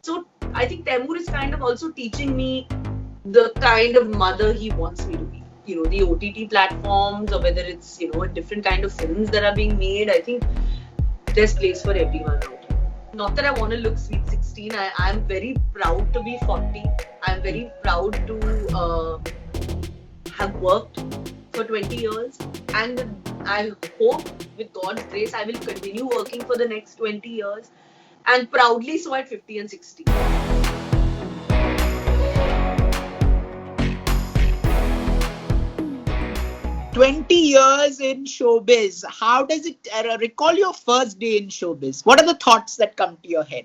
So I think Taimur is kind of also teaching me the kind of mother he wants me to be. The OTT platforms, or whether it's, a different kind of films that are being made, I think there's place for everyone out here. Not that I want to look sweet 16. I'm very proud to be 40. I'm very proud to have worked for 20 years. And I hope, with God's grace, I will continue working for the next 20 years. And proudly so at 50 and 60. 20 years in showbiz. How does it recall your first day in showbiz? What are the thoughts that come to your head?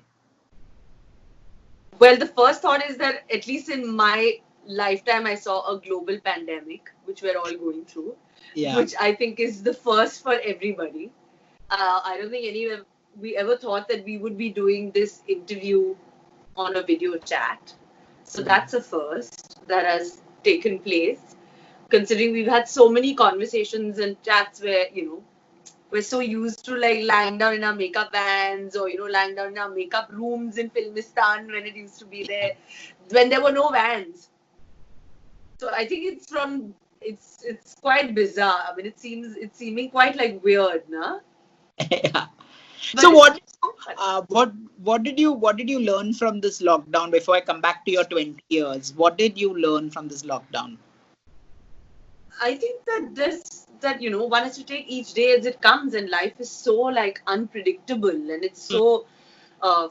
Well, the first thought is that at least in my lifetime, I saw a global pandemic, which we're all going through, which I think is the first for everybody. I don't think we ever thought that we would be doing this interview on a video chat. So that's a first that has taken place. Considering we've had so many conversations and chats where, we're so used to like lying down in our makeup vans, or, lying down in our makeup rooms in Filmistan when it used to be there, when there were no vans. So I think it's quite bizarre. I mean, it's seeming quite like weird, nah? Yeah. So what did you learn from this lockdown? Before I come back to your 20 years, what did you learn from this lockdown? I think that one has to take each day as it comes, and life is so like unpredictable, and it's so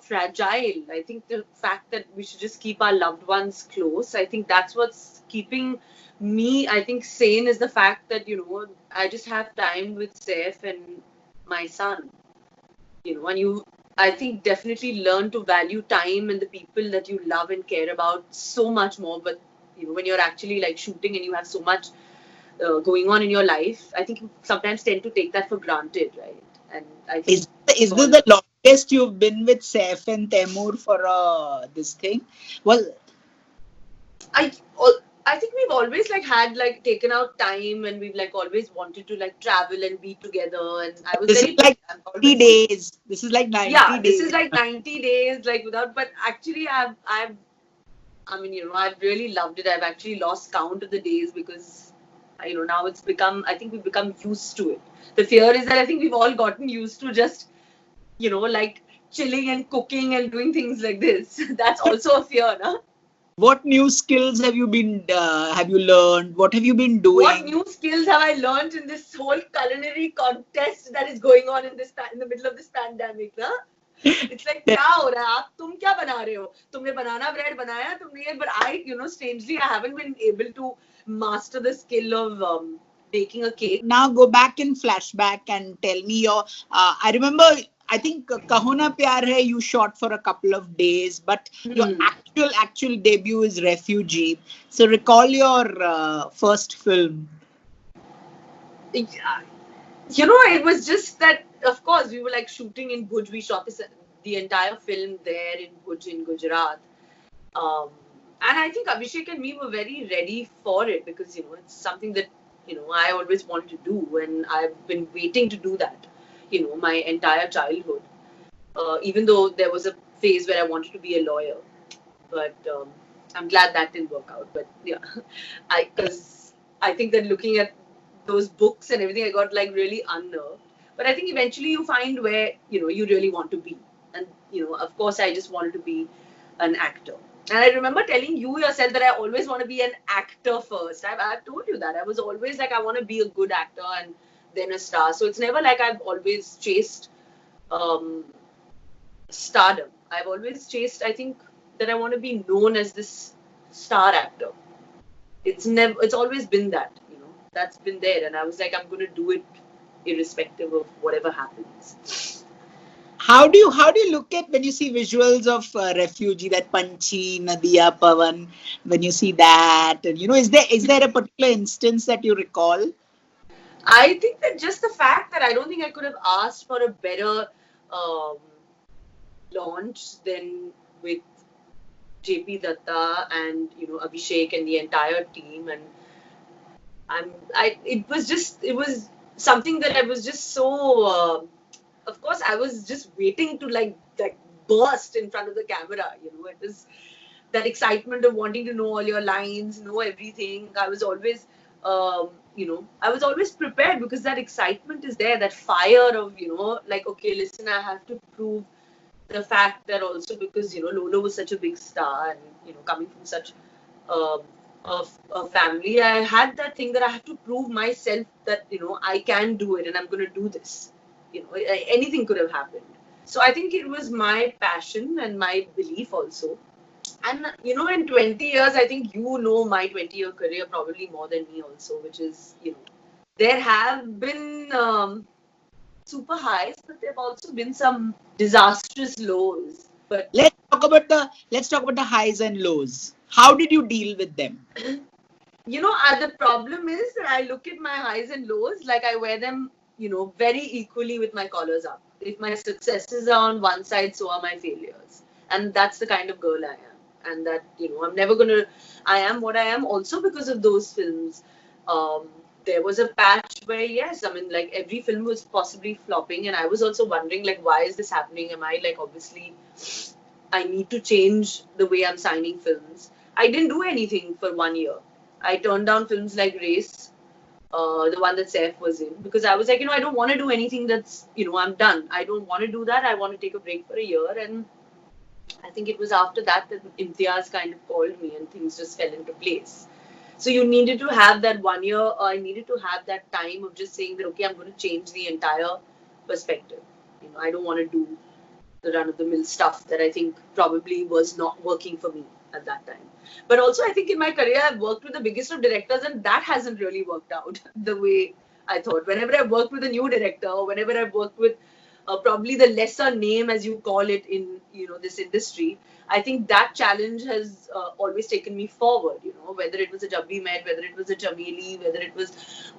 fragile. I think the fact that we should just keep our loved ones close, I think that's what's keeping me, I think, sane, is the fact that, I just have time with Saif and my son. And I think, definitely learn to value time and the people that you love and care about so much more. But, when you're actually like shooting and you have so much going on in your life, I think you sometimes tend to take that for granted, right? And I think is this the longest you've been with Saif and Taimur for this thing? Well, I think we've always like had like taken out time, and we've like always wanted to like travel and be together. And I was this very is like 90 days. This is like 90 days. This is like 90 days, like without. But actually, I've really loved it. I've actually lost count of the days because, now it's become, I think we've become used to it. The fear is that I think we've all gotten used to just, like chilling and cooking and doing things like this. That's also a fear, no? What new skills have you learned? What have you been doing? What new skills have I learned in this whole culinary contest that is going on in the middle of this pandemic, na? It's like, क्या हो रहा है? तुम क्या बना रहे हो? तुमने banana bread बनाया? But I, strangely, I haven't been able to master the skill of baking a cake. Now go back in flashback and tell me your. I remember, I think Kaho Na Pyar Hai you shot for a couple of days, but your actual debut is Refugee. So recall your first film. It was just that, of course, we were like shooting in Bhuj. We shot the entire film there in Bhuj in Gujarat. And I think Abhishek and me were very ready for it because, it's something that, I always wanted to do, and I've been waiting to do that, my entire childhood. Even though there was a phase where I wanted to be a lawyer. But I'm glad that didn't work out. But yeah, because I think that looking at those books and everything, I got like really unnerved. But I think eventually you find where, you really want to be. And, of course, I just wanted to be an actor. And I remember telling you yourself that I always want to be an actor first. I've told you that. I was always like, I want to be a good actor and then a star. So it's never like I've always chased stardom. I've always chased, I think, that I want to be known as this star actor. It's always been that, that's been there. And I was like, I'm going to do it irrespective of whatever happens. How do you look at when you see visuals of Refugee, that Panchi, Nadia, Pavan, when you see that, and, is there a particular instance that you recall? I think that just the fact that I don't think I could have asked for a better launch than with JP Datta and, Abhishek and the entire team. And it was something that I was just so, of course, I was just waiting to like burst in front of the camera. It was that excitement of wanting to know all your lines, know everything. I was always, I was always prepared because that excitement is there, that fire of, like, okay, listen, I have to prove the fact that also because, Lolo was such a big star and, coming from such um, a family, I had that thing that I have to prove myself that, I can do it and I'm going to do this. Anything could have happened. So I think it was my passion and my belief also. And, in 20 years, I think my 20-year career probably more than me also, which is, there have been super highs, but there have also been some disastrous lows. But let's talk about the highs and lows. How did you deal with them? The problem is that I look at my highs and lows, like I wear them, very equally with my collars up. If my successes are on one side, so are my failures. And that's the kind of girl I am. And that, I am what I am also because of those films. There was a patch where, yes, I mean, like every film was possibly flopping. And I was also wondering, like, why is this happening? Am I, like, obviously, I need to change the way I'm signing films. I didn't do anything for 1 year. I turned down films like Race, the one that Saif was in, because I was like, I don't want to do anything that's, I'm done. I don't want to do that. I want to take a break for a year. And I think it was after that Imtiaz kind of called me and things just fell into place. So you needed to have that 1 year, I needed to have that time of just saying that, okay, I'm going to change the entire perspective. I don't want to do the run-of-the-mill stuff that I think probably was not working for me at that time. But also, I think in my career, I've worked with the biggest of directors, and that hasn't really worked out the way I thought. Whenever I've worked with a new director, or whenever I've worked with probably the lesser name, as you call it, in this industry, I think that challenge has always taken me forward. Whether it was a Jab We Met, whether it was a Chameli, whether it was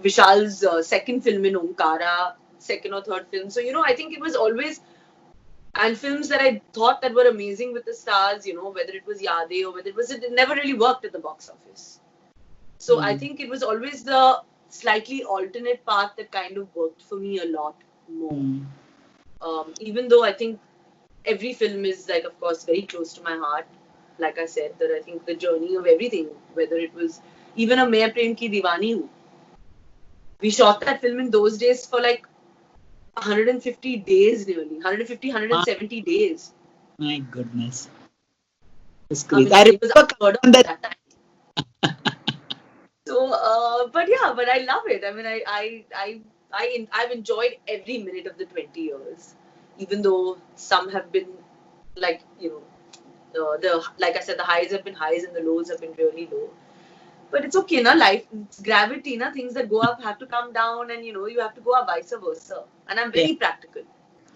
Vishal's second film in Omkara, second or third film. So I think it was always. And films that I thought that were amazing with the stars, whether it was Yade or whether it never really worked at the box office. So I think it was always the slightly alternate path that kind of worked for me a lot more. Even though I think every film is, like, of course, very close to my heart. Like I said, that I think the journey of everything, whether it was even a Main Prem Ki Diwani Hu. We shot that film in those days for like 150 days nearly. 170 days. My goodness. It's I mean, great. it was unheard of at that time. So, but I love it. I mean, I've enjoyed every minute of the 20 years, even though some have been like, like I said, the highs have been highs and the lows have been really low. But it's okay, na, life, it's gravity, na, things that go up have to come down, and you have to go up vice versa. And I'm very practical.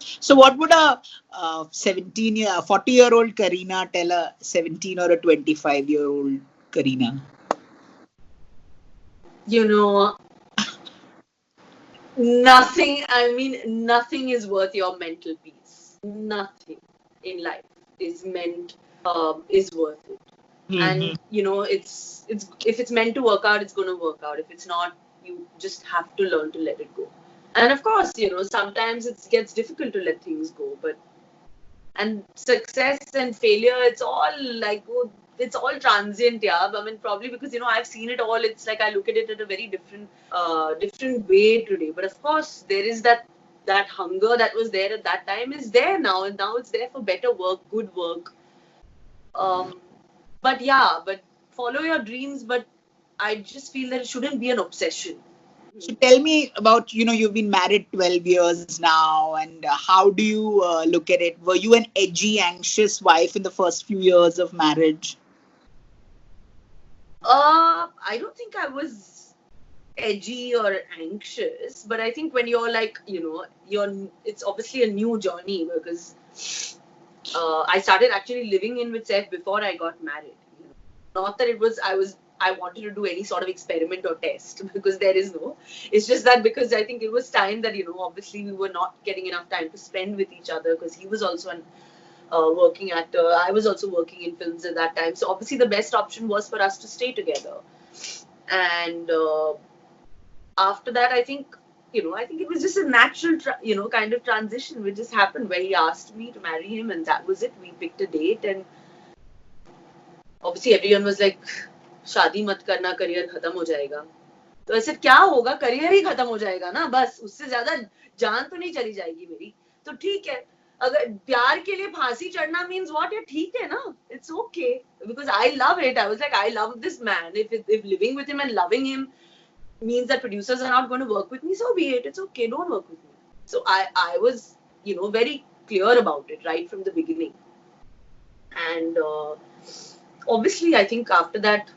So what would a 40-year-old Kareena tell a 17 or a 25-year-old Kareena? Nothing is worth your mental peace. Nothing in life is worth it. And it's if it's meant to work out, it's going to work out. If it's not, you just have to learn to let it go. And of course, sometimes it gets difficult to let things go. And success and failure, it's all like, it's all transient, yeah. I mean, probably because I've seen it all. It's like I look at it at a very different way today. But of course, there is that hunger that was there at that time is there now, and now it's there for better work, good work. But follow your dreams. But I just feel that it shouldn't be an obsession. So tell me about, you've been married 12 years now, and how do you look at it? Were you an edgy, anxious wife in the first few years of marriage? I don't think I was edgy or anxious, but I think when you're like, it's obviously a new journey because I started actually living in with Saif before I got married. Not that I wanted to do any sort of experiment or test because there is no. It's just that because I think it was time that, obviously we were not getting enough time to spend with each other because he was also an working actor. I was also working in films at that time. So obviously the best option was for us to stay together. And after that, I think I think it was just a natural, kind of transition which just happened where he asked me to marry him, and that was it. We picked a date, and obviously everyone was like, शादी मत करना, career खत्म हो जाएगा. तो ऐसे क्या होगा, करियर ही खत्म हो जाएगा ना, बस उससे ज्यादा जान तो नहीं चली जाएगी मेरी. तो ठीक है, अगर प्यार के लिए फांसी चढ़ना means what, या ठीक है ना, it's okay, because I love it. I was like, I love this man. If living with him and loving him means that producers are not going to work with me, so be it. It's okay, don't work with me. So I was very clear about it right from the beginning. And obviously I think after that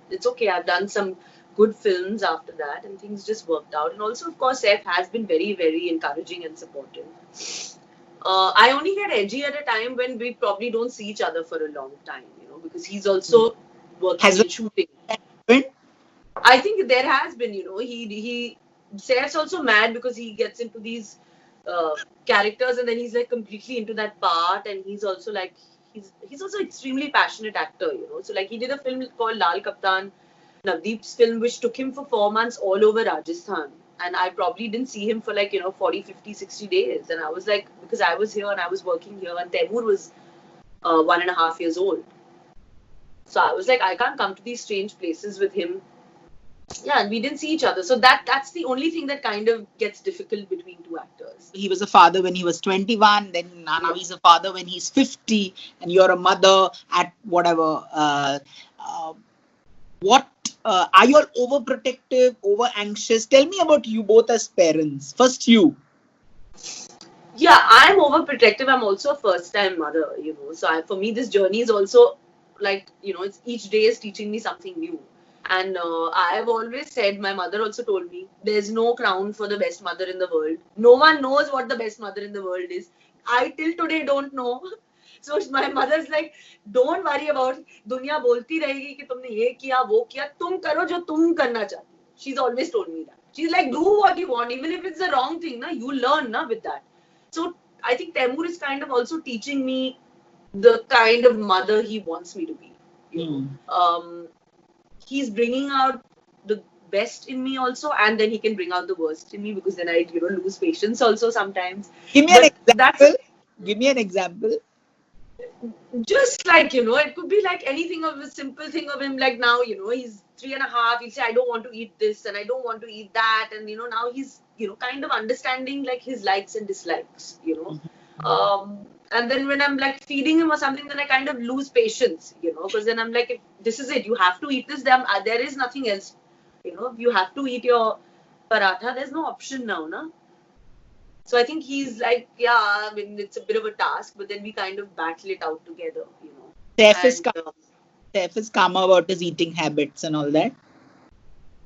it's okay. I've done some good films after that, and things just worked out. And also, of course, Saif has been very, very encouraging and supportive. I only get edgy at a time when we probably don't see each other for a long time, because he's also working and shooting. I think there has been, he Saif's also mad because he gets into these characters and then he's like completely into that part, and he's also like he's also extremely passionate actor, So like he did a film called Lal Kaptan, Navdeep's film, which took him for 4 months all over Rajasthan. And I probably didn't see him for like, 40, 50, 60 days. And I was like, because I was here and I was working here, and Taimur was 1.5 years old. So I was like, I can't come to these strange places with him. Yeah, and we didn't see each other. So that's the only thing that kind of gets difficult between two actors. He was a father when he was 21, then now he's a father when he's 50, and you're a mother at whatever. What are you all overprotective, over anxious? Tell me about you both as parents. First, you. Yeah, I'm overprotective. I'm also a first-time mother, So for me, this journey is also like, it's each day is teaching me something new. And I've always said, my mother also told me, there's no crown for the best mother in the world. No one knows what the best mother in the world is. I till today don't know. So my mother's like, don't worry about, दुनिया बोलती रहेगी कि तुमने ये किया वो किया, तुम करो जो तुम करना चाहती हो. She's always told me that. She's like, do what you want, even if it's the wrong thing, na, you learn with that. So I think Taimur is kind of also teaching me the kind of mother he wants me to be. He's bringing out the best in me also, and then he can bring out the worst in me, because then I lose patience also sometimes. Give me an example. Give me an example. Just like, it could be like anything of a simple thing of him, like now, he's 3.5, he'll say, I don't want to eat this and I don't want to eat that, and now he's kind of understanding like his likes and dislikes, and then when I'm like feeding him or something, then I kind of lose patience, because then I'm like, if this is it, you have to eat this, there is nothing else, if you have to eat your paratha, there's no option now, na? So I think he's like, yeah, I mean, it's a bit of a task, but then we kind of battle it out together, Saif is calmer about his eating habits and all that.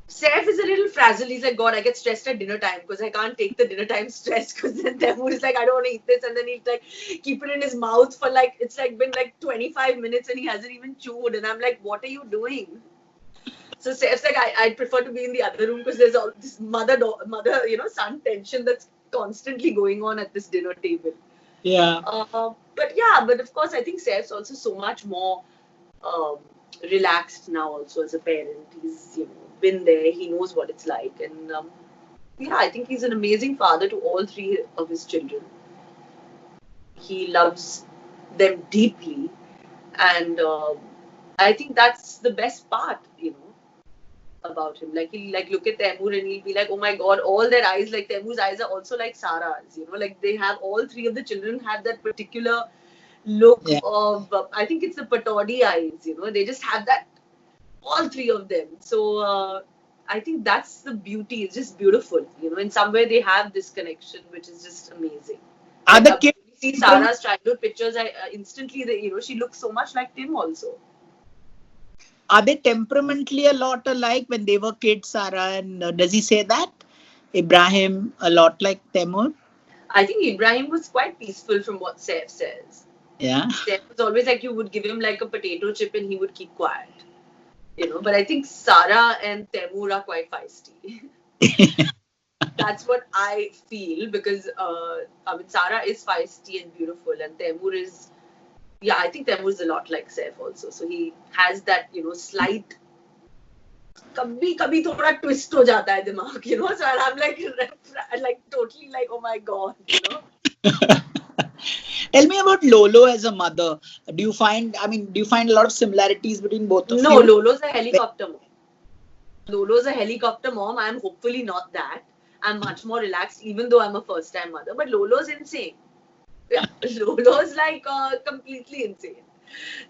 Saif is a little frazzled. He's like, God, I get stressed at dinner time because I can't take the dinner time stress, because then Taimur is like, I don't want to eat this, and then he'll like keep it in his mouth for like, it's like been like 25 minutes and he hasn't even chewed, and I'm like, what are you doing? So Saif's like, I'd prefer to be in the other room because there's all this mother son tension that's constantly going on at this dinner table. Yeah. But of course, I think Saif's also so much more relaxed now also as a parent. He's been there, he knows what it's like, and I think he's an amazing father to all 3 of his children. He loves them deeply, and I think that's the best part, about him. Like he'll like look at Taimur and he'll be like, oh my God, all their eyes, like Taimur's eyes are also like Sara's, like they have, all 3 of the children have that particular look of, I think it's the Patodi eyes, they just have that, all 3 of them. So I think that's the beauty. It's just beautiful, in some way they have this connection, which is just amazing. Are the kids? See Sara's childhood pictures, instantly, she looks so much like Tim also. Are they temperamentally a lot alike when they were kids, Sarah? And does he say that? Ibrahim, a lot like Taimur? I think Ibrahim was quite peaceful from what Saif says. Yeah. Saif was always like, you would give him like a potato chip and he would keep quiet. But I think Sarah and Taimur are quite feisty. That's what I feel, because Sarah is feisty and beautiful, and Taimur is, I think Taimur is a lot like Saif also. So he has that, slight कभी कभी थोड़ा twist हो जाता है दिमाग, you know. So I'm like totally like, oh my god, you know. Tell me about Lolo as a mother. Do you find a lot of similarities between both of you? No, Lolo's a helicopter mom. Lolo's a helicopter mom. I'm hopefully not that. I'm much more relaxed, even though I'm a first-time mother. But Lolo's insane. Yeah, Lolo's like completely insane.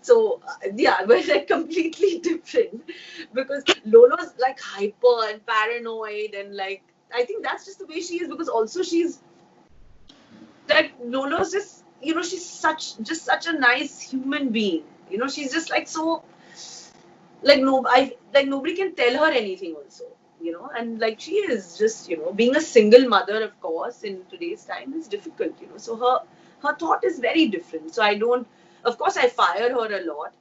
So yeah, we're like completely different because Lolo's like hyper and paranoid and like I think that's just the way she is because also she's like Lolo's just she's such a nice human being. You know, she's just like so like nobody can tell her anything also. You know, and like she is just being a single mother, of course, in today's time is difficult. You know, so her thought is very different. So I don't. Of course, I fire her a lot.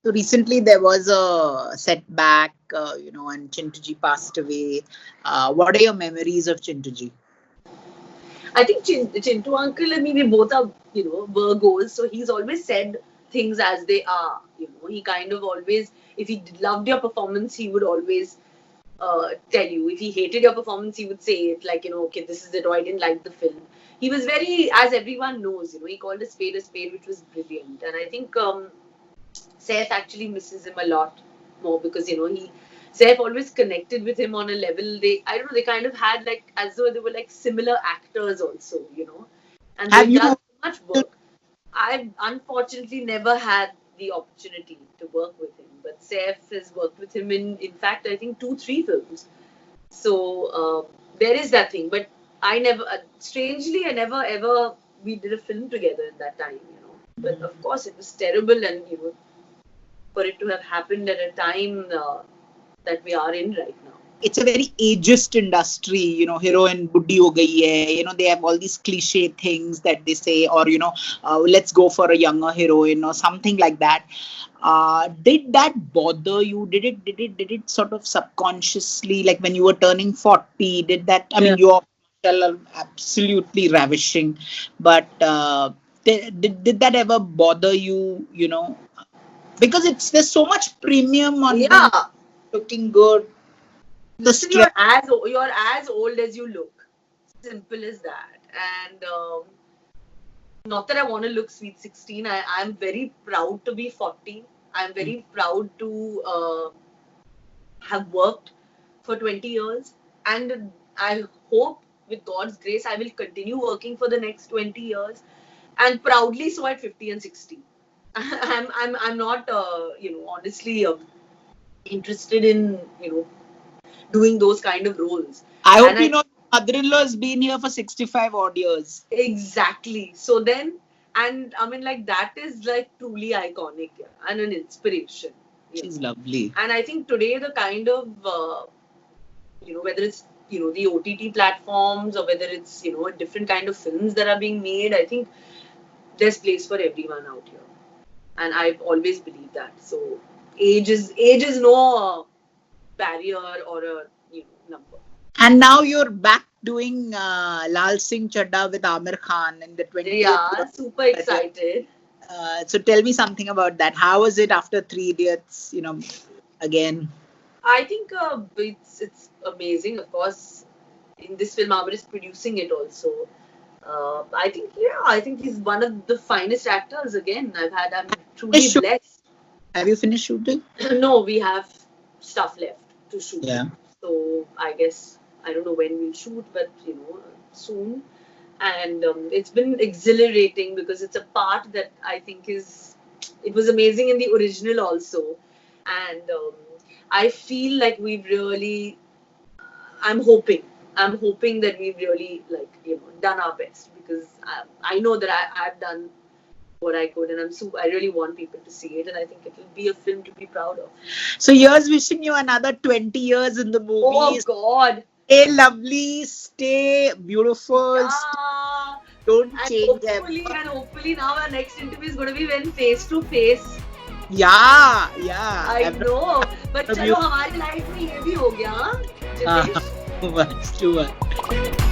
So recently there was a setback, and Chintuji passed away. What are your memories of Chintuji? I think Chintu uncle and me, we both are, Virgos. So he's always said things as they are. You know, he kind of always, if he loved your performance, he would always tell you. If he hated your performance, he would say it like, okay, this is it, or I didn't like the film. He was very, as everyone knows, he called a spade, which was brilliant. And I think Saif actually misses him a lot more because, Saif always connected with him on a level. They kind of had like, as though they were like similar actors also, And they've done so much work. I've unfortunately never had the opportunity to work with him. But Saif has worked with him in fact, I think 2-3 films. So there is that thing. But I never, strangely, we did a film together in that time, But of course, it was terrible and, for it to have happened at a time that we are in right now. It's a very ageist industry, heroine buddhi ho gayi hai, they have all these cliche things that they say, or, let's go for a younger heroine or something like that. Did that bother you? Did it sort of subconsciously, like when you were turning 40, did that, I mean, you're absolutely ravishing, but did that ever bother you, because there's so much premium on looking good. Listen, you're as old as you look. Simple as that. And not that I want to look sweet 16. I'm very proud to be 40. I'm very proud to have worked for 20 years. And I hope, with God's grace, I will continue working for the next 20 years. And proudly so at 50 and 60. I'm not, honestly interested in, doing those kind of roles. I hope mother-in-law has been here for 65 odd years. Exactly. So then, and I mean, like, that is like truly iconic and an inspiration. She's lovely. And I think today the kind of, whether it's, the OTT platforms or whether it's, a different kind of films that are being made, I think there's place for everyone out here. And I've always believed that. So age is no barrier or a number. And now you're back doing Lal Singh Chadda with Amir Khan in the 20th. Yeah, super excited. So tell me something about that. How was it after 3 Idiots, again? I think it's amazing. Of course, in this film, Amir is producing it also. I think he's one of the finest actors again. I'm truly blessed. Have you finished shooting? No, we have stuff left to shoot. Yeah. So I guess I don't know when we'll shoot, but soon. And it's been exhilarating because it's a part that I think it was amazing in the original also. And I feel like we've really, I'm hoping that we've really done our best because I know that I've done what I could, and I really want people to see it, and I think it will be a film to be proud of. So here's wishing you another 20 years in the movies. Oh God! Stay lovely, stay beautiful, don't change them. And hopefully now our next interview is going to be when face to face. Yeah. I know, but चलो हमारी life में ये भी हो गया, Too much.